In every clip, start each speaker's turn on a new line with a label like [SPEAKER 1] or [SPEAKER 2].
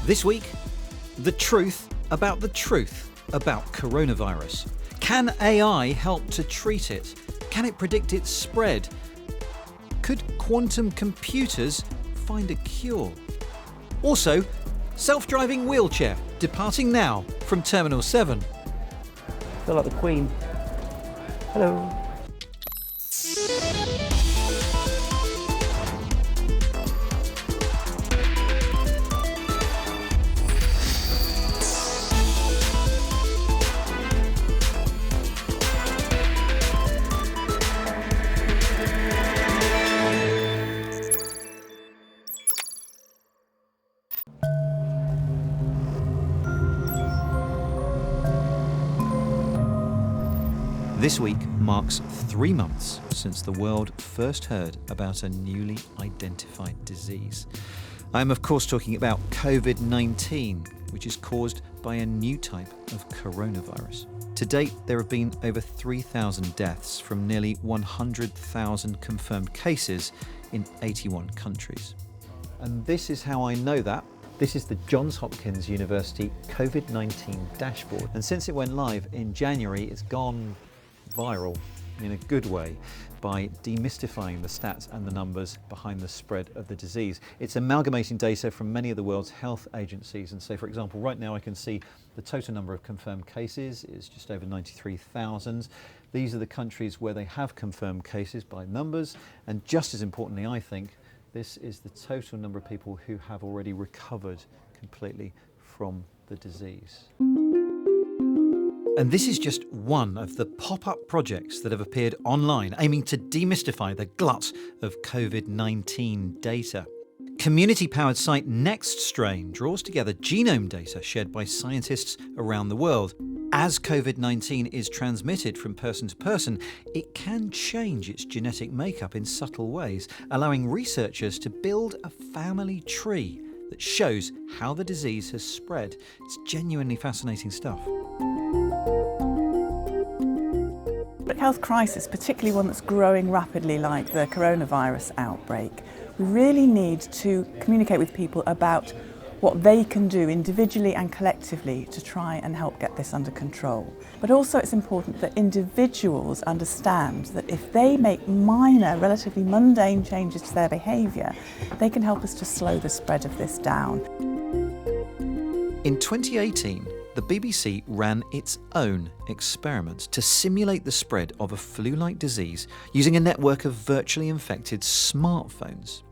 [SPEAKER 1] This week, the truth about coronavirus. Can AI help to treat it? Can it predict its spread? Could quantum computers find a cure? Also, self-driving wheelchair departing now from Terminal 7.
[SPEAKER 2] I feel like the Queen. Hello.
[SPEAKER 1] This week marks 3 months since the world first heard about a newly identified disease. I am of course talking about COVID-19, which is caused by a new type of coronavirus. To date, there have been over 3,000 deaths from nearly 100,000 confirmed cases in 81 countries. And this is how I know that. This is the Johns Hopkins University COVID-19 dashboard. And since it went live in January, it's gone viral in a good way by demystifying the stats and the numbers behind the spread of the disease. It's amalgamating data from many of the world's health agencies. And so, for example, right now I can see the total number of confirmed cases is just over 93,000. These are the countries where they have confirmed cases by numbers. And just as importantly, I think, this is the total number of people who have already recovered completely from the disease. And this is just one of the pop-up projects that have appeared online aiming to demystify the glut of COVID-19 data. Community-powered site NextStrain draws together genome data shared by scientists around the world. As COVID-19 is transmitted from person to person, it can change its genetic makeup in subtle ways, allowing researchers to build a family tree that shows how the disease has spread. It's genuinely fascinating stuff.
[SPEAKER 3] Public health crisis, particularly one that's growing rapidly like the coronavirus outbreak, we really need to communicate with people about what they can do individually and collectively to try and help get this under control. But also it's important that individuals understand that if they make minor, relatively mundane changes to their behaviour, they can help us to slow the spread of this down.
[SPEAKER 1] In 2018, the BBC ran its own experiment to simulate the spread of a flu-like disease using a network of virtually infected smartphones.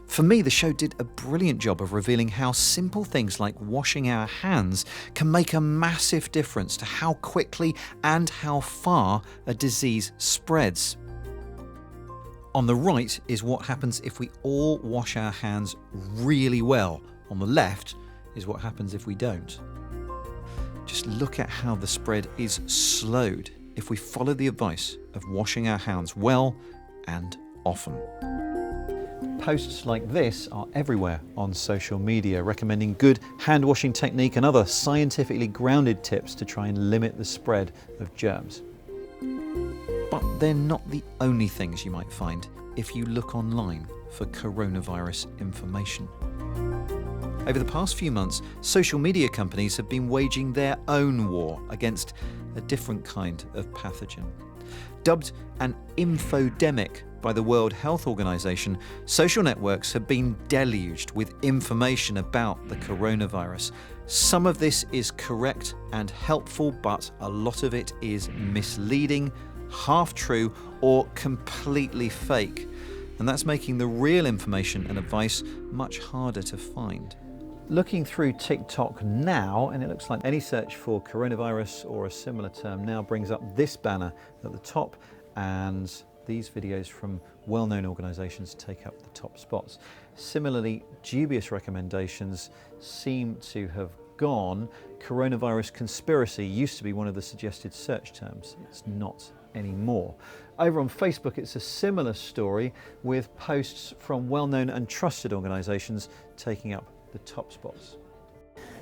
[SPEAKER 1] For me, the show did a brilliant job of revealing how simple things like washing our hands can make a massive difference to how quickly and how far a disease spreads. On the right is what happens if we all wash our hands really well. On the left is what happens if we don't. Just look at how the spread is slowed if we follow the advice of washing our hands well and often. Posts like this are everywhere on social media, recommending good hand washing technique and other scientifically grounded tips to try and limit the spread of germs. But they're not the only things you might find if you look online for coronavirus information. Over the past few months, social media companies have been waging their own war against a different kind of pathogen. Dubbed an infodemic by the World Health Organization, social networks have been deluged with information about the coronavirus. Some of this is correct and helpful, but a lot of it is misleading, half-true, or completely fake. And that's making the real information and advice much harder to find. Looking through TikTok now, and it looks like any search for coronavirus or a similar term now brings up this banner at the top, and these videos from well-known organisations take up the top spots. Similarly, dubious recommendations seem to have gone. Coronavirus conspiracy used to be one of the suggested search terms. It's not anymore. Over on Facebook, it's a similar story with posts from well-known and trusted organisations taking up the top spots.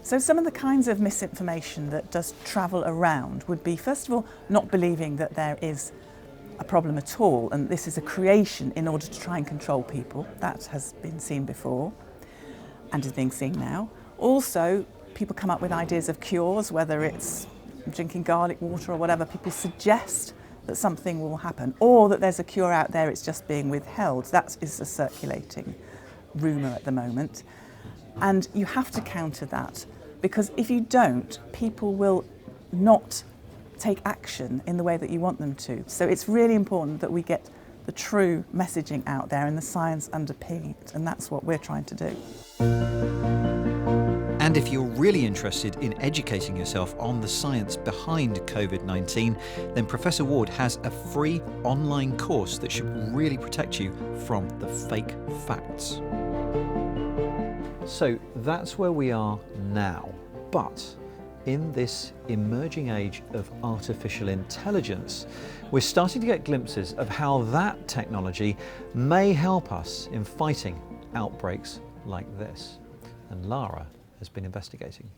[SPEAKER 3] So some of the kinds of misinformation that does travel around would be, first of all, not believing that there is a problem at all and this is a creation in order to try and control people. That has been seen before and is being seen now. Also, people come up with ideas of cures, whether it's drinking garlic water or whatever. People suggest that something will happen, or that there's a cure out there, it's just being withheld. That is a circulating rumour at the moment. And you have to counter that, because if you don't, people will not take action in the way that you want them to. So it's really important that we get the true messaging out there and the science underpinning it, and that's what we're trying to do.
[SPEAKER 1] And if you're really interested in educating yourself on the science behind COVID-19, then Professor Ward has a free online course that should really protect you from the fake facts. So that's where we are now. But in this emerging age of artificial intelligence, we're starting to get glimpses of how that technology may help us in fighting outbreaks like this. And Lara has been investigating.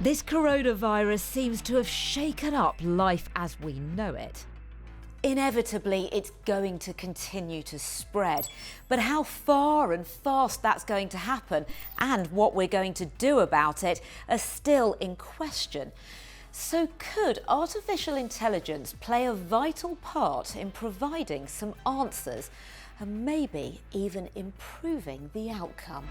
[SPEAKER 4] This coronavirus seems to have shaken up life as we know it. Inevitably, it's going to continue to spread. But how far and fast that's going to happen and what we're going to do about it are still in question. So could artificial intelligence play a vital part in providing some answers and maybe even improving the outcome?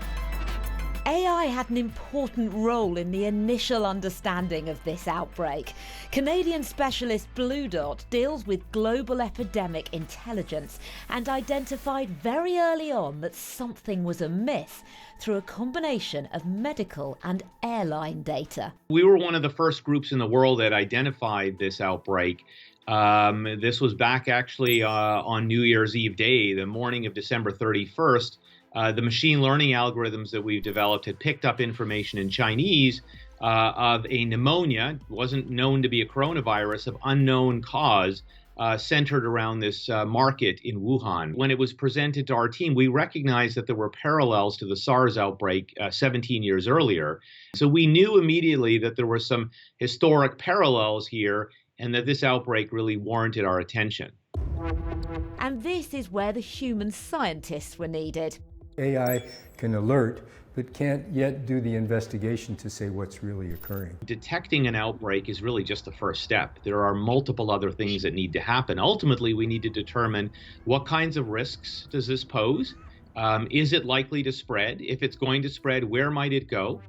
[SPEAKER 4] AI had an important role in the initial understanding of this outbreak. Canadian specialist Blue Dot deals with global epidemic intelligence and identified very early on that something was amiss through a combination of medical and airline data.
[SPEAKER 5] We were one of the first groups in the world that identified this outbreak. This was back actually on New Year's Eve day, the morning of December 31st. The machine learning algorithms that we've developed had picked up information in Chinese of a pneumonia, wasn't known to be a coronavirus, of unknown cause, centered around this market in Wuhan. When it was presented to our team, we recognized that there were parallels to the SARS outbreak 17 years earlier. So we knew immediately that there were some historic parallels here and that this outbreak really warranted our attention.
[SPEAKER 4] And this is where the human scientists were needed.
[SPEAKER 6] AI can alert, but can't yet do the investigation to say what's really occurring.
[SPEAKER 5] Detecting an outbreak is really just the first step. There are multiple other things that need to happen. Ultimately, we need to determine what kinds of risks does this pose? Is it likely to spread? If it's going to spread, where might it go?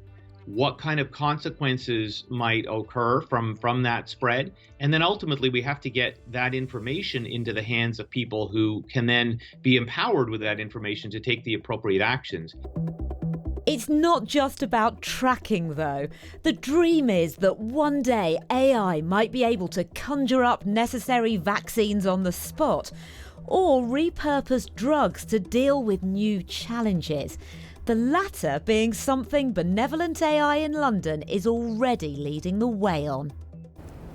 [SPEAKER 5] What kind of consequences might occur from that spread? And then ultimately, we have to get that information into the hands of people who can then be empowered with that information to take the appropriate actions.
[SPEAKER 4] It's not just about tracking, though. The dream is that one day AI might be able to conjure up necessary vaccines on the spot or repurpose drugs to deal with new challenges. The latter being something benevolent AI in London is already leading the way on.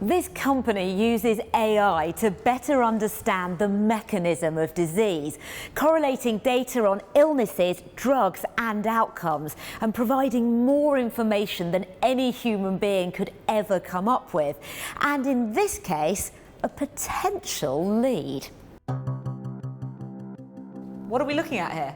[SPEAKER 4] This company uses AI to better understand the mechanism of disease, correlating data on illnesses, drugs and outcomes, and providing more information than any human being could ever come up with. And in this case, a potential lead. What are we looking at here?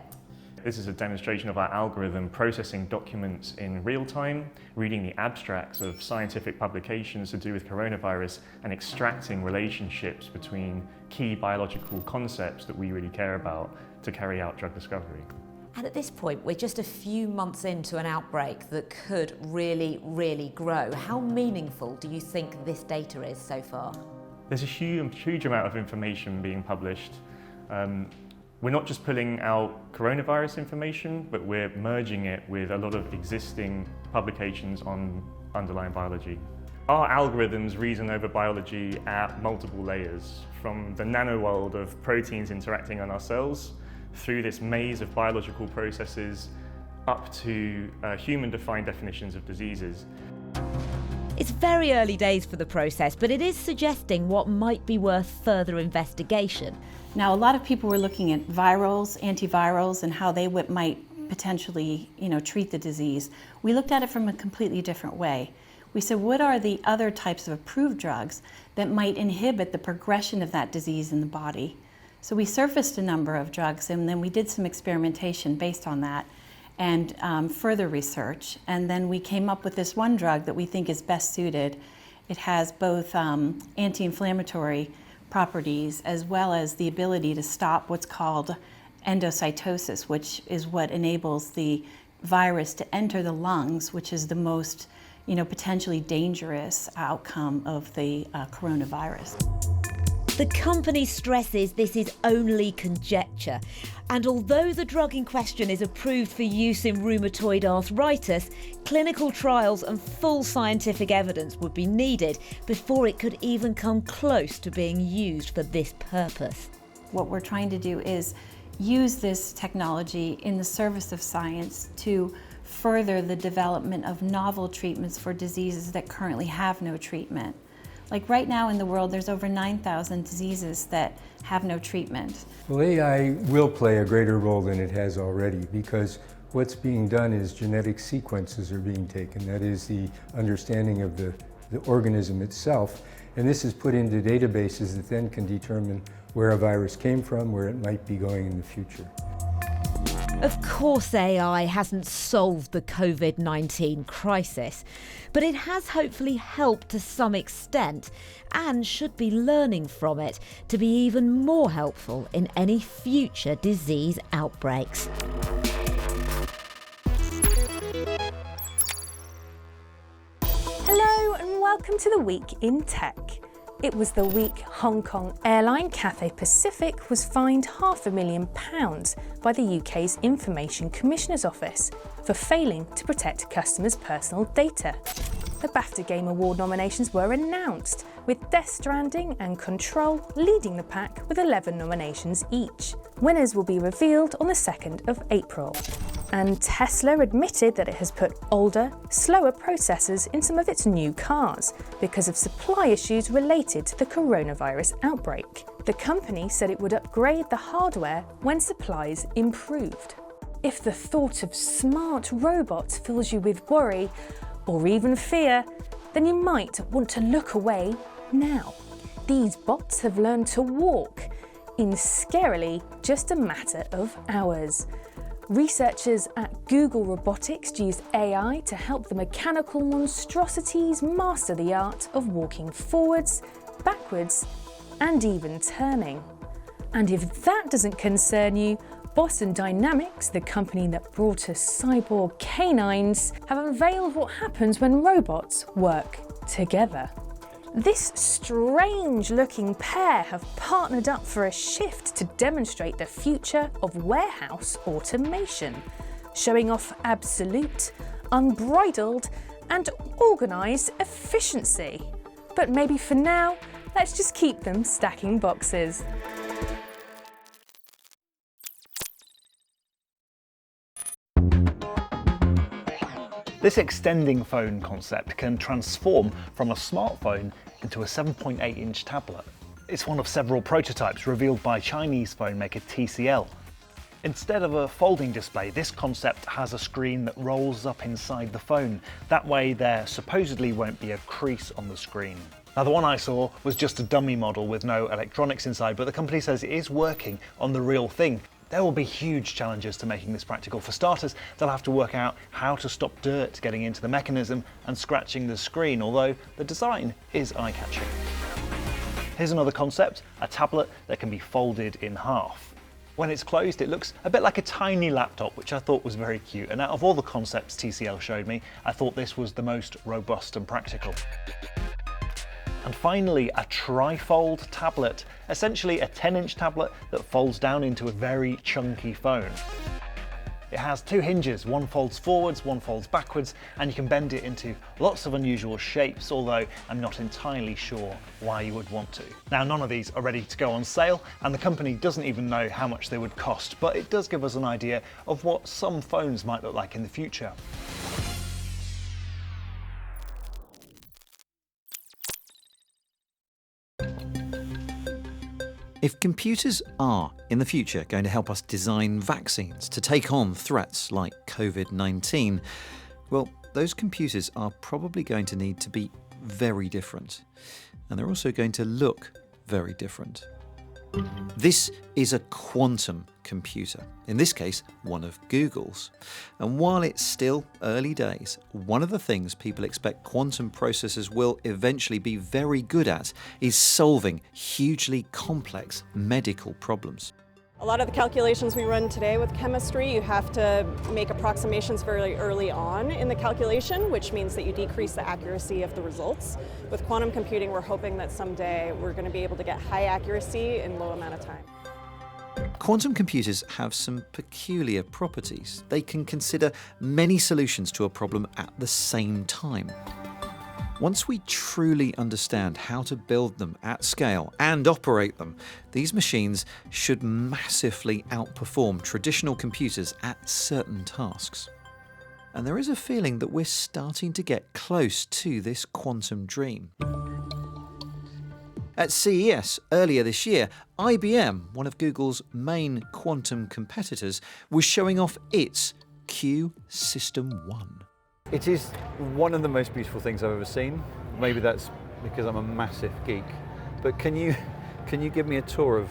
[SPEAKER 7] This is a demonstration of our algorithm processing documents in real time, reading the abstracts of scientific publications to do with coronavirus, and extracting relationships between key biological concepts that we really care about to carry out drug discovery.
[SPEAKER 4] And at this point, we're just a few months into an outbreak that could really grow. How meaningful do you think this data is so far?
[SPEAKER 7] There's a huge amount of information being published. We're not just pulling out coronavirus information, but we're merging it with a lot of existing publications on underlying biology. Our algorithms reason over biology at multiple layers, from the nanoworld of proteins interacting on our cells, through this maze of biological processes, up to human-defined definitions of diseases.
[SPEAKER 4] It's very early days for the process, but it is suggesting what might be worth further investigation.
[SPEAKER 8] Now, a lot of people were looking at virals, antivirals, and how they might potentially, treat the disease. We looked at it from a completely different way. We said, what are the other types of approved drugs that might inhibit the progression of that disease in the body? So we surfaced a number of drugs, and then we did some experimentation based on that. and further research. And then we came up with this one drug that we think is best suited. It has both anti-inflammatory properties as well as the ability to stop what's called endocytosis, which is what enables the virus to enter the lungs, which is the most potentially dangerous outcome of the coronavirus.
[SPEAKER 4] The company stresses this is only conjecture, and although the drug in question is approved for use in rheumatoid arthritis, clinical trials and full scientific evidence would be needed before it could even come close to being used for this purpose.
[SPEAKER 8] What we're trying to do is use this technology in the service of science to further the development of novel treatments for diseases that currently have no treatment. Like right now in the world, there's over 9,000 diseases that have no treatment.
[SPEAKER 6] Well, AI will play a greater role than it has already, because what's being done is genetic sequences are being taken. That is the understanding of the organism itself. And this is put into databases that then can determine where a virus came from, where it might be going in the future.
[SPEAKER 4] Of course, AI hasn't solved the COVID-19 crisis, but it has hopefully helped to some extent and should be learning from it to be even more helpful in any future disease outbreaks.
[SPEAKER 9] Hello and welcome to the Week in Tech. It was the week Hong Kong airline Cathay Pacific was fined £500,000 by the UK's Information Commissioner's Office for failing to protect customers' personal data. The BAFTA Game Award nominations were announced, with Death Stranding and Control leading the pack with 11 nominations each. Winners will be revealed on the 2nd of April. And Tesla admitted that it has put older, slower processors in some of its new cars because of supply issues related to the coronavirus outbreak. The company said it would upgrade the hardware when supplies improved. If the thought of smart robots fills you with worry or even fear, then you might want to look away now. These bots have learned to walk in scarily just a matter of hours. Researchers at Google Robotics used AI to help the mechanical monstrosities master the art of walking forwards, backwards, and even turning. And if that doesn't concern you, Boston Dynamics, the company that brought us cyborg canines, have unveiled what happens when robots work together. This strange-looking pair have partnered up for a shift to demonstrate the future of warehouse automation, showing off absolute, unbridled, and organised efficiency. But maybe for now, let's just keep them stacking boxes.
[SPEAKER 10] This extending phone concept can transform from a smartphone into a 7.8-inch tablet. It's one of several prototypes revealed by Chinese phone maker TCL. Instead of a folding display, this concept has a screen that rolls up inside the phone. That way there supposedly won't be a crease on the screen. Now, the one I saw was just a dummy model with no electronics inside, but the company says it is working on the real thing. There will be huge challenges to making this practical. For starters, they'll have to work out how to stop dirt getting into the mechanism and scratching the screen, although the design is eye-catching. Here's another concept, a tablet that can be folded in half. When it's closed, it looks a bit like a tiny laptop, which I thought was very cute. And out of all the concepts TCL showed me, I thought this was the most robust and practical. And finally, a trifold tablet, essentially a 10-inch tablet that folds down into a very chunky phone. It has two hinges, one folds forwards, one folds backwards, and you can bend it into lots of unusual shapes, although I'm not entirely sure why you would want to. Now, none of these are ready to go on sale, and the company doesn't even know how much they would cost, but it does give us an idea of what some phones might look like in the future.
[SPEAKER 1] If computers are, in the future, going to help us design vaccines to take on threats like COVID-19, well, those computers are probably going to need to be very different. And they're also going to look very different. This is a quantum computer, in this case, one of Google's. And while it's still early days, one of the things people expect quantum processors will eventually be very good at is solving hugely complex medical problems.
[SPEAKER 11] A lot of the calculations we run today with chemistry, you have to make approximations very early on in the calculation, which means that you decrease the accuracy of the results. With quantum computing, we're hoping that someday we're going to be able to get high accuracy in low amount of time.
[SPEAKER 1] Quantum computers have some peculiar properties. They can consider many solutions to a problem at the same time. Once we truly understand how to build them at scale and operate them, these machines should massively outperform traditional computers at certain tasks. And there is a feeling that we're starting to get close to this quantum dream. At CES earlier this year, IBM, one of Google's main quantum competitors, was showing off its Q System 1.
[SPEAKER 12] It is one of the most beautiful things I've ever seen. Maybe that's because I'm a massive geek. But can you give me a tour of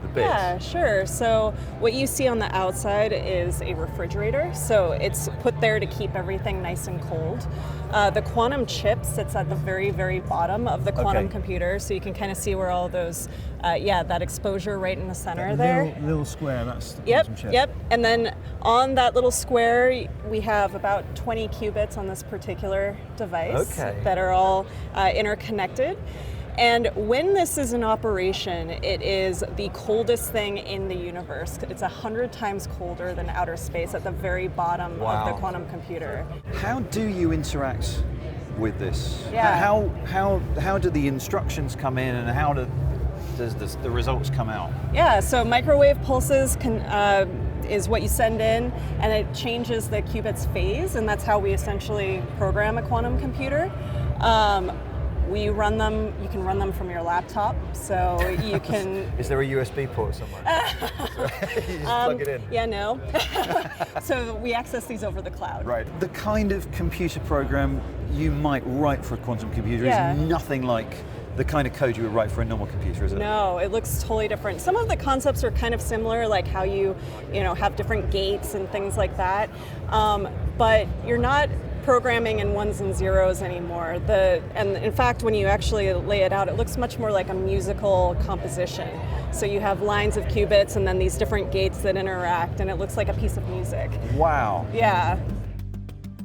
[SPEAKER 12] the bits?
[SPEAKER 11] Yeah, sure. So what you see on the outside is a refrigerator. So it's put there to keep everything nice and cold. The quantum chip sits at the very, very bottom of the quantum computer. So you can kind of see where all those, that exposure right in the center there.
[SPEAKER 13] Little square, that's the quantum chip.
[SPEAKER 11] Yep. And then on that little square, we have about 20 qubits on this particular device that are all interconnected. And when this is in operation, it is the coldest thing in the universe. It's 100 times colder than outer space at the very bottom of the quantum computer.
[SPEAKER 12] How do you interact with this?
[SPEAKER 11] Yeah.
[SPEAKER 12] How do the instructions come in, and how does the results come out?
[SPEAKER 11] Yeah, so microwave pulses is what you send in, and it changes the qubit's phase, and that's how we essentially program a quantum computer. We run them, you can run them from your laptop, so you can...
[SPEAKER 12] Is there a USB port somewhere? You just plug it in?
[SPEAKER 11] Yeah, no. So we access these over the cloud.
[SPEAKER 12] Right. The kind of computer program you might write for a quantum computer is nothing like the kind of code you would write for a normal computer, is it?
[SPEAKER 11] No, it looks totally different. Some of the concepts are kind of similar, like how you have different gates and things like that, but you're not programming in ones and zeros anymore. And in fact, when you actually lay it out, it looks much more like a musical composition. So you have lines of qubits and then these different gates that interact, and it looks like a piece of music.
[SPEAKER 12] Wow.
[SPEAKER 11] Yeah.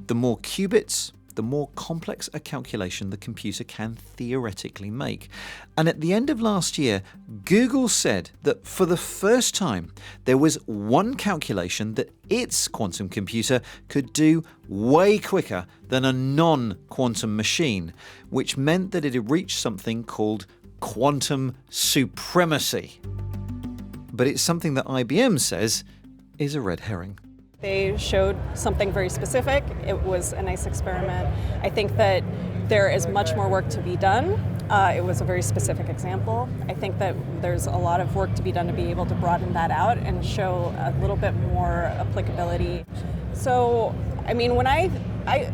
[SPEAKER 1] The more qubits, the more complex a calculation the computer can theoretically make. And at the end of last year, Google said that for the first time, there was one calculation that its quantum computer could do way quicker than a non-quantum machine, which meant that it had reached something called quantum supremacy. But it's something that IBM says is a red herring.
[SPEAKER 11] They showed something very specific. It was a nice experiment. I think that there is much more work to be done. It was a very specific example. I think that there's a lot of work to be done to be able to broaden that out and show a little bit more applicability. So, I mean, when I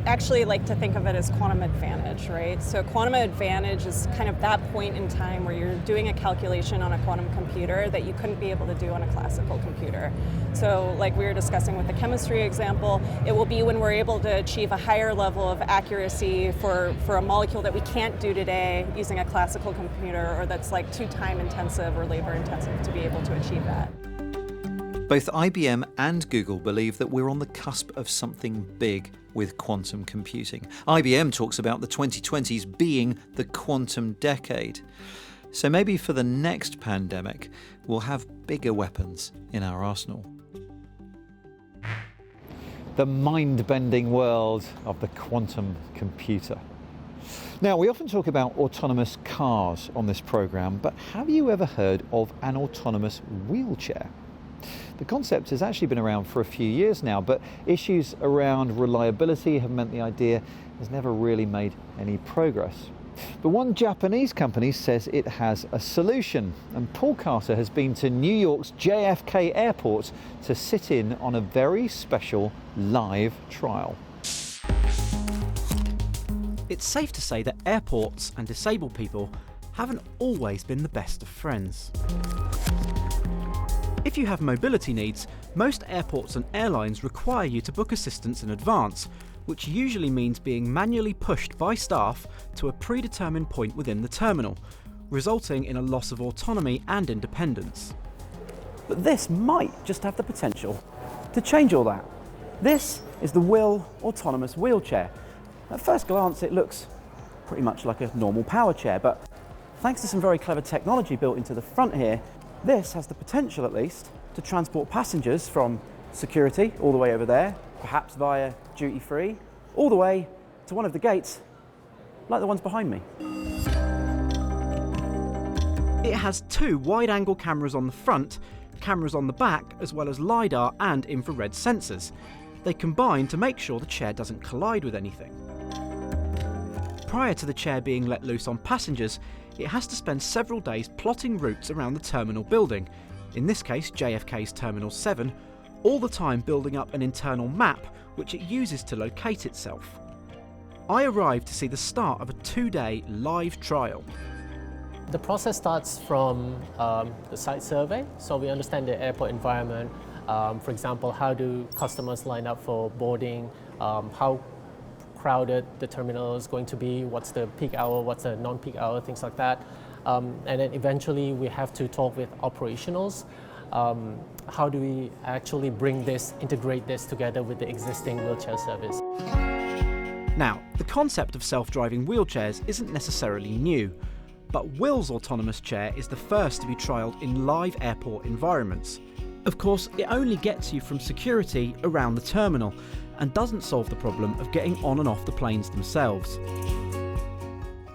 [SPEAKER 11] actually like to think of it as quantum advantage, right? So quantum advantage is kind of that point in time where you're doing a calculation on a quantum computer that you couldn't be able to do on a classical computer. So like we were discussing with the chemistry example, it will be when we're able to achieve a higher level of accuracy for a molecule that we can't do today using a classical computer, or that's like too time intensive or labor intensive to be able to achieve that.
[SPEAKER 1] Both IBM and Google believe that we're on the cusp of something big with quantum computing. IBM talks about the 2020s being the quantum decade. So maybe for the next pandemic, we'll have bigger weapons in our arsenal.
[SPEAKER 12] The mind-bending world of the quantum computer. Now, we often talk about autonomous cars on this program, but have you ever heard of an autonomous wheelchair? The concept has actually been around for a few years now, but issues around reliability have meant the idea has never really made any progress. But one Japanese company says it has a solution, and Paul Carter has been to New York's JFK Airport to sit in on a very special live trial.
[SPEAKER 2] It's safe to say that airports and disabled people haven't always been the best of friends.
[SPEAKER 14] If you have mobility needs, most airports and airlines require you to book assistance in advance, which usually means being manually pushed by staff to a predetermined point within the terminal, resulting in a loss of autonomy and independence.
[SPEAKER 2] But this might just have the potential to change all that. This is the Will autonomous wheelchair. At first glance, it looks pretty much like a normal power chair, but thanks to some very clever technology built into the front here, this has the potential, at least, to transport passengers from security all the way over there, perhaps via duty-free, all the way to one of the gates, like the ones behind me.
[SPEAKER 14] It has 2 wide-angle cameras on the front, cameras on the back, as well as LiDAR and infrared sensors. They combine to make sure the chair doesn't collide with anything. Prior to the chair being let loose on passengers, it has to spend several days plotting routes around the terminal building, in this case JFK's Terminal 7, all the time building up an internal map which it uses to locate itself. I arrived to see the start of a 2-day live trial.
[SPEAKER 15] The process starts from the site survey, so we understand the airport environment. For example, how do customers line up for boarding, how crowded the terminal is going to be, what's the peak hour, what's the non-peak hour, things like that. And then eventually we have to talk with operationals. How do we actually bring this, integrate this together with the existing wheelchair service?
[SPEAKER 14] Now, the concept of self-driving wheelchairs isn't necessarily new, but Will's autonomous chair is the first to be trialled in live airport environments. Of course, it only gets you from security around the terminal and doesn't solve the problem of getting on and off the planes themselves.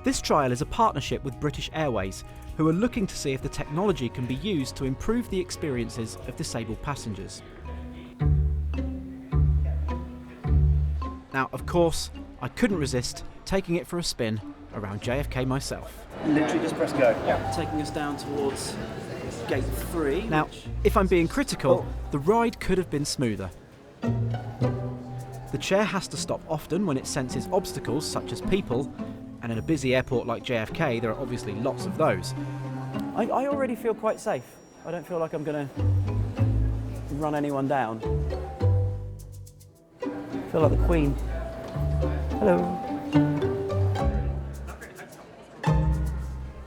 [SPEAKER 14] This trial is a partnership with British Airways, who are looking to see if the technology can be used to improve the experiences of disabled passengers. Now, of course, I couldn't resist taking it for a spin around JFK myself.
[SPEAKER 2] Literally just press go. Yeah. Taking us down towards gate 3.
[SPEAKER 14] Now, if I'm being critical, the ride could have been smoother. The chair has to stop often when it senses obstacles such as people, and in a busy airport like JFK, there are obviously lots of those.
[SPEAKER 2] I already feel quite safe. I don't feel like I'm going to run anyone down. I feel like the Queen. Hello.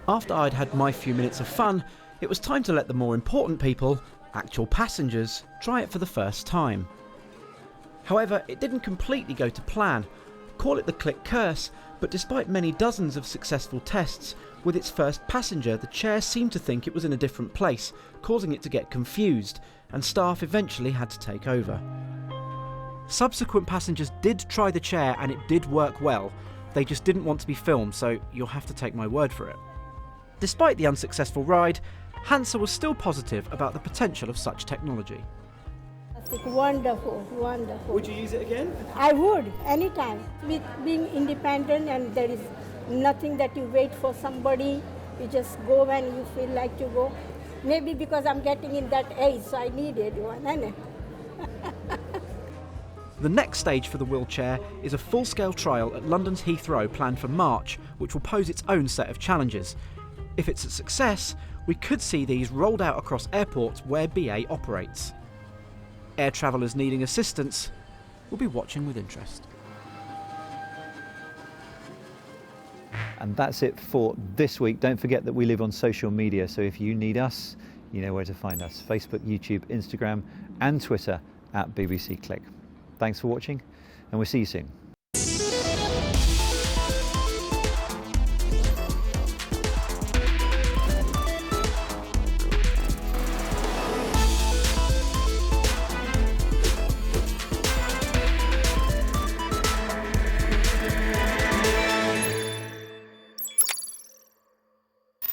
[SPEAKER 14] After I'd had my few minutes of fun, it was time to let the more important people, actual passengers, try it for the first time. However, it didn't completely go to plan. Call it the click curse, but despite many dozens of successful tests, with its first passenger, the chair seemed to think it was in a different place, causing it to get confused, and staff eventually had to take over. Subsequent passengers did try the chair and it did work well. They just didn't want to be filmed, so you'll have to take my word for it. Despite the unsuccessful ride, Hansa was still positive about the potential of such technology.
[SPEAKER 16] Wonderful, wonderful.
[SPEAKER 2] Would you use it again?
[SPEAKER 16] I would, anytime. With being independent and there is nothing that you wait for somebody, you just go when you feel like to go. Maybe because I'm getting in that age, so I needed one, isn't it?
[SPEAKER 14] The next stage for the wheelchair is a full-scale trial at London's Heathrow planned for March, which will pose its own set of challenges. If it's a success, we could see these rolled out across airports where BA operates. Air travellers needing assistance will be watching with interest.
[SPEAKER 12] And that's it for this week. Don't forget that we live on social media, so if you need us, you know where to find us. Facebook, YouTube, Instagram and Twitter @BBC Click. Thanks for watching, and we'll see you soon.